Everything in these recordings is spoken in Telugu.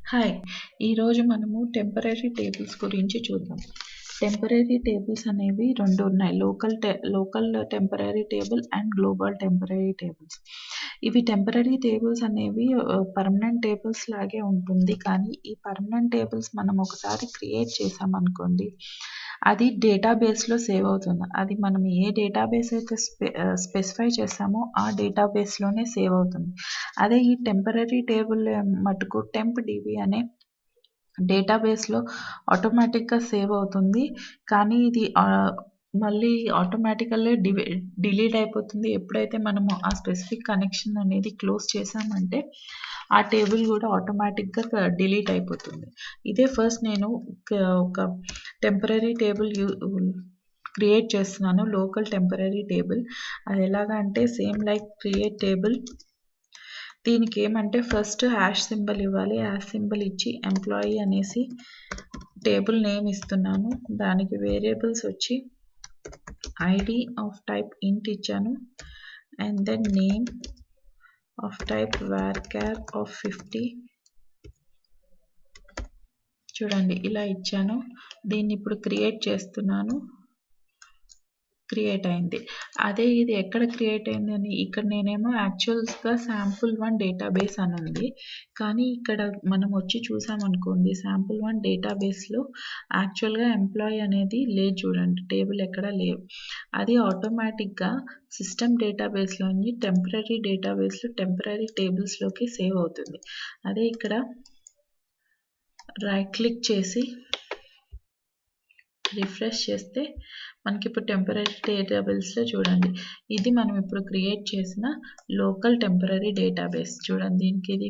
హాయ్! ఈరోజు మనము టెంపరరీ టేబుల్స్ గురించి చూద్దాం. టెంపరరీ టేబుల్స్ అనేవి 2 ఉన్నాయి. Local temporary table and global temporary tables. ఇవి టెంపరరీ టేబుల్స్ అనేవి పర్మనెంట్ టేబుల్స్ లాగే ఉంటుంది. కానీ ఈ పర్మనెంట్ టేబుల్స్ మనం ఒకసారి క్రియేట్ చేసామనుకోండి, అది డేటాబేస్‌లో సేవ్ అవుతుంది. అది మనం ఏ డేటాబేస్ అయితే స్పెసిఫై చేసామో ఆ డేటాబేస్‌లోనే సేవ్ అవుతుంది. అదే ఈ టెంపరరీ టేబుల్ మటుకు టెంప్ డీబీ అనే డేటాబేస్‌లో ఆటోమేటిక్‌గా సేవ్ అవుతుంది. కానీ ఇది మళ్ళీ ఆటోమేటికల్లీ డిలీట్ అయిపోతుంది. ఎప్పుడైతే మనము ఆ స్పెసిఫిక్ కనెక్షన్ అనేది క్లోజ్ చేసామంటే ఆ టేబుల్ కూడా ఆటోమేటిక్‌గా డిలీట్ అయిపోతుంది. ఇదే ఫస్ట్ నేను ఒక టెంపరరీ టేబుల్ క్రియేట్ చేస్తున్నాను. Local temporary table. అది ఎలాగా అంటే సేమ్ లైక్ క్రియేట్ టేబుల్. దీనికి ఏమంటే ఫస్ట్ హ్యాష్ సింబల్ ఇవ్వాలి. హ్యాష్ సింబల్ ఇచ్చి ఎంప్లాయీ అనేసి టేబుల్ నేమ్ ఇస్తున్నాను. దానికి వేరియబుల్స్ వచ్చి ఐడి ఆఫ్ టైప్ ఇంట్ ఇచ్చాను. And then name of type varchar of 50. చూడండి ఇలా ఇచ్చాను. దీన్ని ఇప్పుడు క్రియేట్ చేస్తున్నాను. క్రియేట్ అయింది. అదే ఇది ఎక్కడ క్రియేట్ అయిందని ఇక్కడ నేనేమో యాక్చువల్‌గా sample1 డేటాబేస్ అని ఉంది. కానీ ఇక్కడ మనం వచ్చి చూసామనుకోండి sample1 డేటాబేస్‌లో యాక్చువల్‌గా ఎంప్లాయీ అనేది లేదు చూడండి. టేబుల్ ఎక్కడ లేవు. అది ఆటోమేటిక్‌గా సిస్టమ్ డేటాబేస్‌లోని టెంపరరీ డేటాబేస్‌లో టెంపరరీ టేబుల్స్‌లోకి సేవ్ అవుతుంది. అదే ఇక్కడ రైట్ క్లిక్ చేసి రిఫ్రెష్ చేస్తే మనకి ఇప్పుడు టెంపరరీ డేటాబేస్లో చూడండి, ఇది మనం ఇప్పుడు క్రియేట్ చేసిన లోకల్ టెంపరరీ డేటాబేస్. చూడండి దీనికి ఇది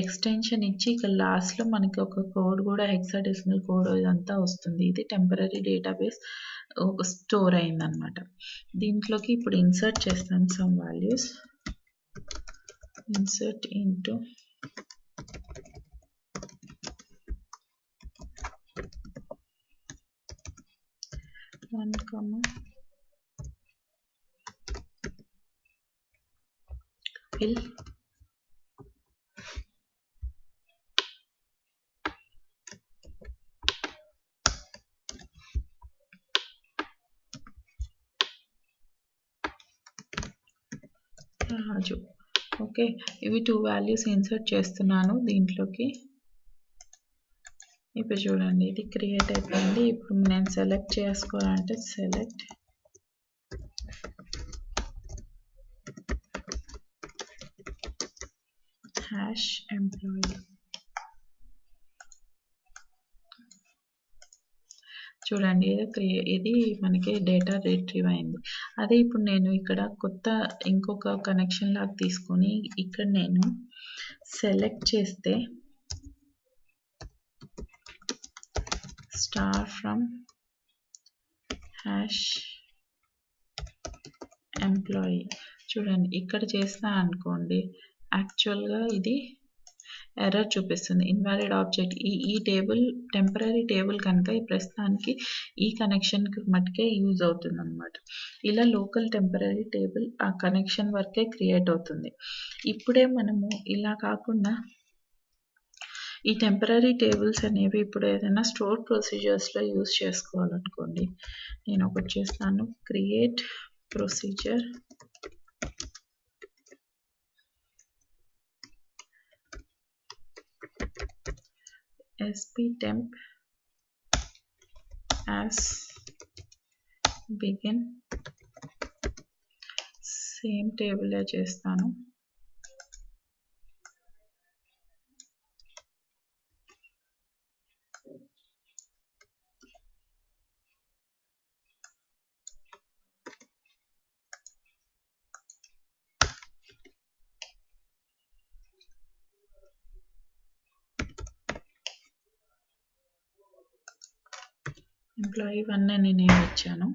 ఎక్స్టెన్షన్ ఇచ్చి ఇక్కడ లాస్ట్లో మనకి ఒక కోడ్ కూడా హెక్సాడెసిమల్ కోడ్ ఇదంతా వస్తుంది. ఇది టెంపరరీ డేటాబేస్ ఒక స్టోర్ అయిందనమాట. దీంట్లోకి ఇప్పుడు ఇన్సర్ట్ చేస్తాను some values. Insert into one comma fill రాజు. ఓకే, ఇవి 2 వాల్యూస్ ఇన్సర్ట్ చేస్తున్నాను దీంట్లోకి. ఇప్పుడు చూడండి ఇది క్రియేట్ అయిపోయింది. ఇప్పుడు నేను సెలెక్ట్ చేసుకోవాలంటే సెలెక్ట్ హ్యాష్ ఎంప్లాయీ. చూడండి ఇది మనకి డేటా రిట్రీవ్ అయింది. అదే ఇప్పుడు నేను ఇక్కడ ఇంకొక కనెక్షన్ లాగా తీసుకొని ఇక్కడ నేను సెలెక్ట్ చేస్తే స్టార్ ఫ్రమ్ హ్యాష్ ఎంప్లాయీ. చూడండి ఇక్కడ చేస్తా అనుకోండి, యాక్చువల్గా ఇది ఎర్రర్ చూపిస్తుంది. Invalid object. ఈ టేబుల్ టెంపరరీ టేబుల్ కనుక ఈ ప్రస్తుతానికి ఈ కనెక్షన్కి మటుకే యూజ్ అవుతుంది అనమాట. ఇలా లోకల్ టెంపరరీ టేబుల్ ఆ కనెక్షన్ వరకే క్రియేట్ అవుతుంది. ఇప్పుడే మనము ఇలా కాకుండా ఈ టెంపరరీ టేబుల్స్ అనేవి ఇప్పుడు ఏదైనా స్టోర్ ప్రొసీజర్స్లో యూజ్ చేసుకోవాలనుకోండి, నేను ఒకటి చేస్తాను. Create procedure sp-temp as begin. Same టేబులే చేస్తాను. ఎంప్లాయీ 1 అని నేమ్ ఇచ్చాను.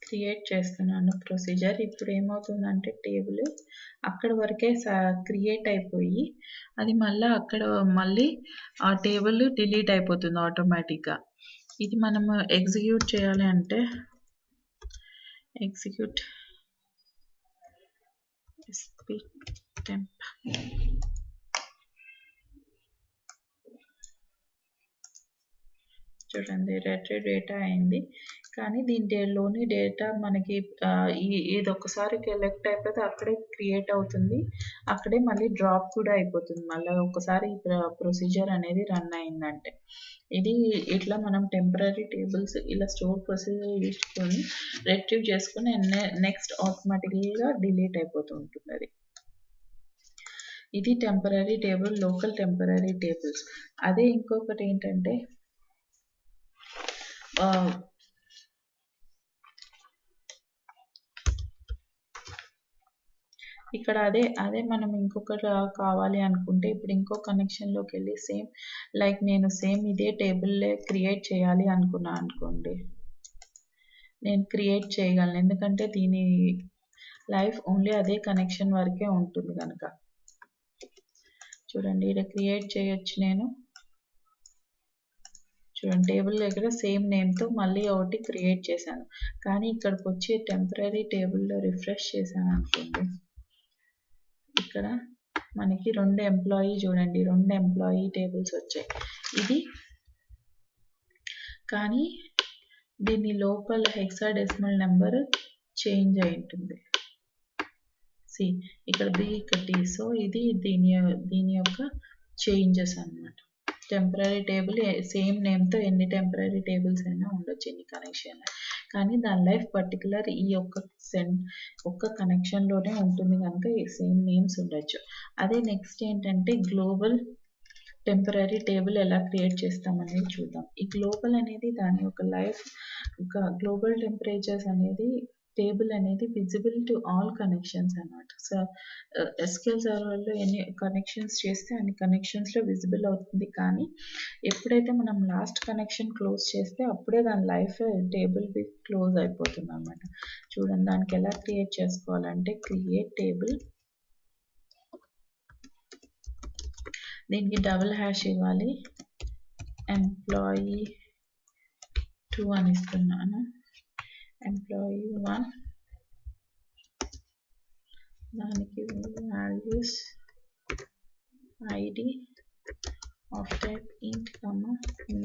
క్రియేట్ చేస్తున్నాను ప్రొసీజర్. ఇప్పుడు ఏమవుతుందంటే టేబుల్ అక్కడ వరకే క్రియేట్ అయిపోయి అది మళ్ళీ ఆ టేబుల్ డిలీట్ అయిపోతుంది ఆటోమేటిక్గా. ఇది మనము ఎగ్జిక్యూట్ చేయాలి అంటే ఎగ్జిక్యూట్ sp temp చూడండి రిట్రీవ్ డేటా అయింది. కానీ దీనిలోని డేటా మనకి ఇది ఒక్కసారి సెలెక్ట్ అయిపోతే అక్కడే క్రియేట్ అవుతుంది, అక్కడే మళ్ళీ డ్రాప్ కూడా అయిపోతుంది. మళ్ళీ ఒక్కసారి ప్రొసీజర్ అనేది రన్ అయిందంటే ఇది ఇట్లా మనం టెంపరరీ టేబుల్స్ ఇలా స్టోర్ ప్రొసీజర్ తీసుకొని రిట్రీవ్ చేసుకొని నెక్స్ట్ ఆటోమేటిక్గా డిలీట్ అయిపోతూ ఉంటుంది. అది ఇది temporary table, local temporary tables. అదే ఇంకొకటి ఏంటంటే ఇక్కడ అదే మనం ఇంకొకటి కావాలి అనుకుంటే ఇప్పుడు ఇంకో కనెక్షన్లోకి వెళ్ళి సేమ్ లైక్ నేను సేమ్ ఇదే టేబుల్లే క్రియేట్ చేయాలి అనుకున్నా అనుకోండి, నేను క్రియేట్ చేయగలను. ఎందుకంటే దీని లైఫ్ ఓన్లీ అదే కనెక్షన్ వరకే ఉంటుంది కనుక. చూడండి ఇక్కడ క్రియేట్ చేయొచ్చు నేను. చూడండి టేబుల్ దగ్గర సేమ్ నేమ్తో మళ్ళీ ఒకటి క్రియేట్ చేశాను. కానీ ఇక్కడికి వచ్చి టెంపరరీ టేబుల్లో రిఫ్రెష్ చేశాను అనుకోండి, ఇక్కడ మనకి 2 ఎంప్లాయీ చూడండి 2 ఎంప్లాయీ టేబుల్స్ వచ్చాయి. ఇది కానీ దీని లోపల హెక్సాడెసిమల్ నెంబర్ చేంజ్ అయి ఉంటుంది. సి ఇక్కడ బి ఇక్కడ డి. సో ఇది దీని యొక్క చేంజెస్ అన్నమాట. టెంపరరీ టేబుల్ సేమ్ నేమ్తో ఎన్ని టెంపరరీ టేబుల్స్ అయినా ఉండొచ్చు, ఎన్ని కనెక్షన్, కానీ దాని లైఫ్ పర్టికులర్ ఈ ఒక్క కనెక్షన్లోనే ఉంటుంది కనుక ఈ సేమ్ నేమ్స్ ఉండొచ్చు. అదే నెక్స్ట్ ఏంటంటే గ్లోబల్ టెంపరరీ టేబుల్ ఎలా క్రియేట్ చేస్తామనేది చూద్దాం. ఈ గ్లోబల్ అనేది దాని యొక్క లైఫ్ గ్లోబల్ టెంపరేచర్స్ అనేది టేబుల్ అనేది విజిబుల్ టు ఆల్ కనెక్షన్స్ అన్నమాట. సో SQL సర్వర్లో ఎన్ని కనెక్షన్స్ చేస్తే అన్ని కనెక్షన్స్లో విజిబుల్ అవుతుంది. కానీ ఎప్పుడైతే మనం లాస్ట్ కనెక్షన్ క్లోజ్ చేస్తే అప్పుడే దాని లైఫ్ టేబుల్ క్లోజ్ అయిపోతుంది అన్నమాట. చూడండి దానికి ఎలా క్రియేట్ చేసుకోవాలంటే క్రియేట్ టేబుల్, దీనికి డబుల్ హ్యాష్ ఇవ్వాలి, ఎంప్లాయీ 2 అని ఇస్తున్నాను, ఎంప్లాయీ 1, దానికి values ID of type int,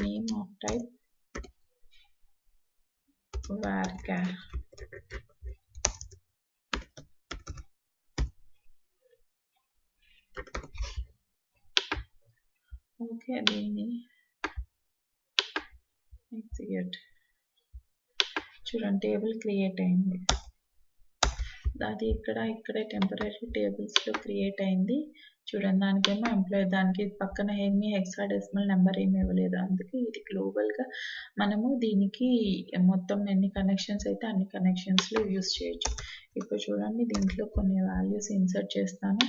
name of type varchar. Okay దీన్ని ఎగ్జిక్యూట్. చూడండి టేబుల్ క్రియేట్ అయింది. అది ఇక్కడే టెంపరరీ టేబుల్స్లో క్రియేట్ అయింది. చూడండి దానికేమో ఎంప్లాయీ, దానికి పక్కన ఏమీ హెక్సాడెసిమల్ నెంబర్ ఏమి ఇవ్వలేదు. అందుకే ఇది గ్లోబల్గా మనము దీనికి మొత్తం ఎన్ని కనెక్షన్స్ అయితే అన్ని కనెక్షన్స్లో యూస్ చేయొచ్చు. ఇప్పుడు చూడండి దీంట్లో కొన్ని వాల్యూస్ ఇన్సర్ట్ చేస్తాను.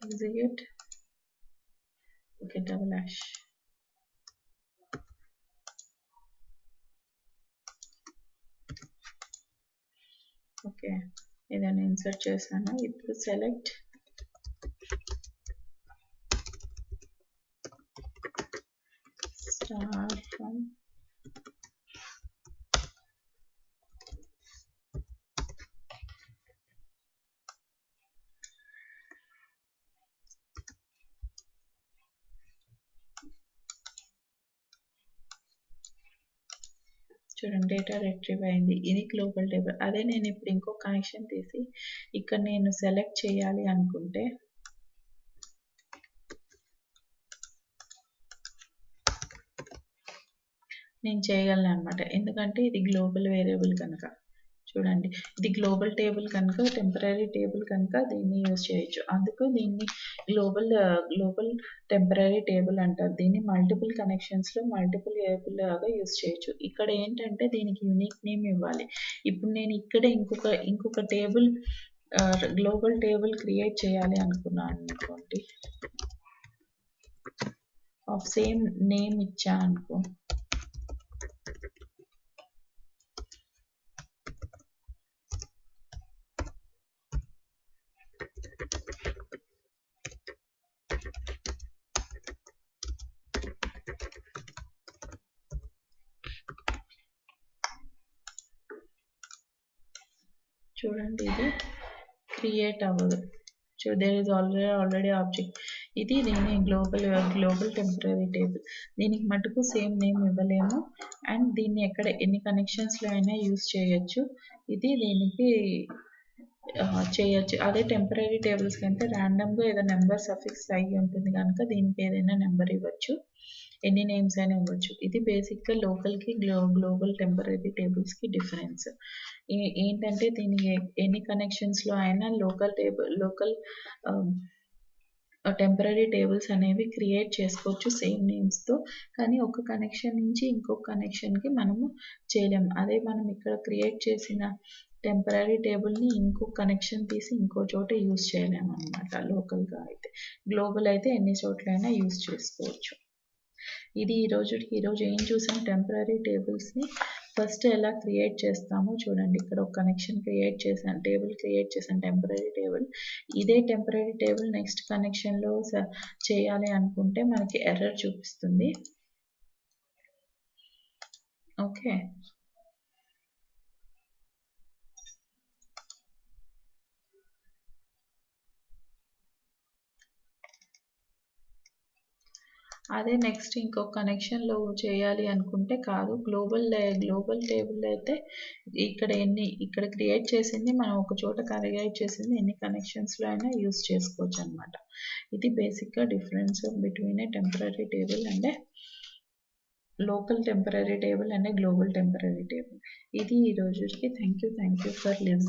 Execute. Okay, double hash. Okay ఏదైనా ఇన్సర్ట్ చేశాను. ఇప్పుడు సెలెక్ట్ స్టార్ ఫ్రమ్ చూడండి డేటా రిట్రీవ్ అయింది. ఇది గ్లోబల్ టేబుల్. అదే నేను ఇప్పుడు ఇంకో కనెక్షన్ తీసి ఇక్కడ నేను సెలెక్ట్ చేయాలి అనుకుంటే నేను చేయగలను అనమాట. ఎందుకంటే ఇది గ్లోబల్ వేరియబుల్ కనుక. చూడండి ఇది గ్లోబల్ టేబుల్ కనుక, టెంపరరీ టేబుల్ కనుక దీన్ని యూజ్ చేయొచ్చు. అందుకు దీన్ని గ్లోబల్ టెంపరరీ టేబుల్ అంటారు. దీన్ని మల్టిపుల్ కనెక్షన్స్లో మల్టిపుల్ టేబుల్ లాగా యూజ్ చేయొచ్చు. ఇక్కడ ఏంటంటే దీనికి యూనిక్ నేమ్ ఇవ్వాలి. ఇప్పుడు నేను ఇక్కడే ఇంకొక టేబుల్ గ్లోబల్ టేబుల్ క్రియేట్ చేయాలి అనుకున్నాను అనుకోండి, ఆఫ్ సేమ్ నేమ్ ఇచ్చా అనుకో, చూడండి ఇది క్రియేట్ అవ్వదు. So there is already object. ఇది దీని గ్లోబల్ టెంపరరీ టేబుల్. దీనికి మటుకు సేమ్ నేమ్ ఇవ్వలేము అండ్ దీన్ని ఎన్ని కనెక్షన్స్లో అయినా యూస్ చేయొచ్చు. ఇది దీనికి చేయొచ్చు. అదే టెంపరరీ టేబుల్స్కి అయితే ర్యాండమ్గా ఏదో నెంబర్ సఫిక్స్ అయ్యి ఉంటుంది కనుక దీనికి ఏదైనా నెంబర్ ఇవ్వచ్చు, ఎన్ని నేమ్స్ అయినా ఇవ్వచ్చు. ఇది బేసిక్గా లోకల్కి గ్లోబల్ టెంపరరీ టేబుల్స్కి డిఫరెన్స్. ఏంటంటే దీనికి ఎన్ని కనెక్షన్స్లో అయినా లోకల్ టెంపరరీ టేబుల్స్ అనేవి క్రియేట్ చేసుకోవచ్చు సేమ్ నేమ్స్తో. కానీ ఒక కనెక్షన్ నుంచి ఇంకొక కనెక్షన్కి మనము చేయలేము. అదే మనం ఇక్కడ క్రియేట్ చేసిన టెంపరరీ టేబుల్ని ఇంకో కనెక్షన్ తీసి ఇంకో చోట యూస్ చేయలేము అనమాట. లోకల్గా అయితే, గ్లోబల్ అయితే ఎన్ని చోట్లైనా యూస్ చేసుకోవచ్చు. ఇది ఈరోజు ఏం చూసాం, టెంపరరీ టేబుల్స్ని ఫస్ట్ ఎలా క్రియేట్ చేస్తామో చూడండి. ఇక్కడ ఒక కనెక్షన్ క్రియేట్ చేశాను, టేబుల్ క్రియేట్ చేశాను, టెంపరరీ టేబుల్. ఇదే టెంపరరీ టేబుల్ నెక్స్ట్ కనెక్షన్లో చేయాలి అనుకుంటే మనకి ఎర్రర్ చూపిస్తుంది. ఓకే, అదే నెక్స్ట్ ఇంకొక కనెక్షన్లో చేయాలి అనుకుంటే కాదు. గ్లోబల్ టేబుల్ అయితే ఇక్కడ క్రియేట్ చేసింది మనం ఒక చోట క్రియేట్ చేసింది ఎన్ని కనెక్షన్స్లో అయినా యూస్ చేసుకోవచ్చు అనమాట. ఇది బేసిక్గా difference between A temporary table and local temporary table and global temporary table. ఇది ఈ రోజుకి. Thank you for live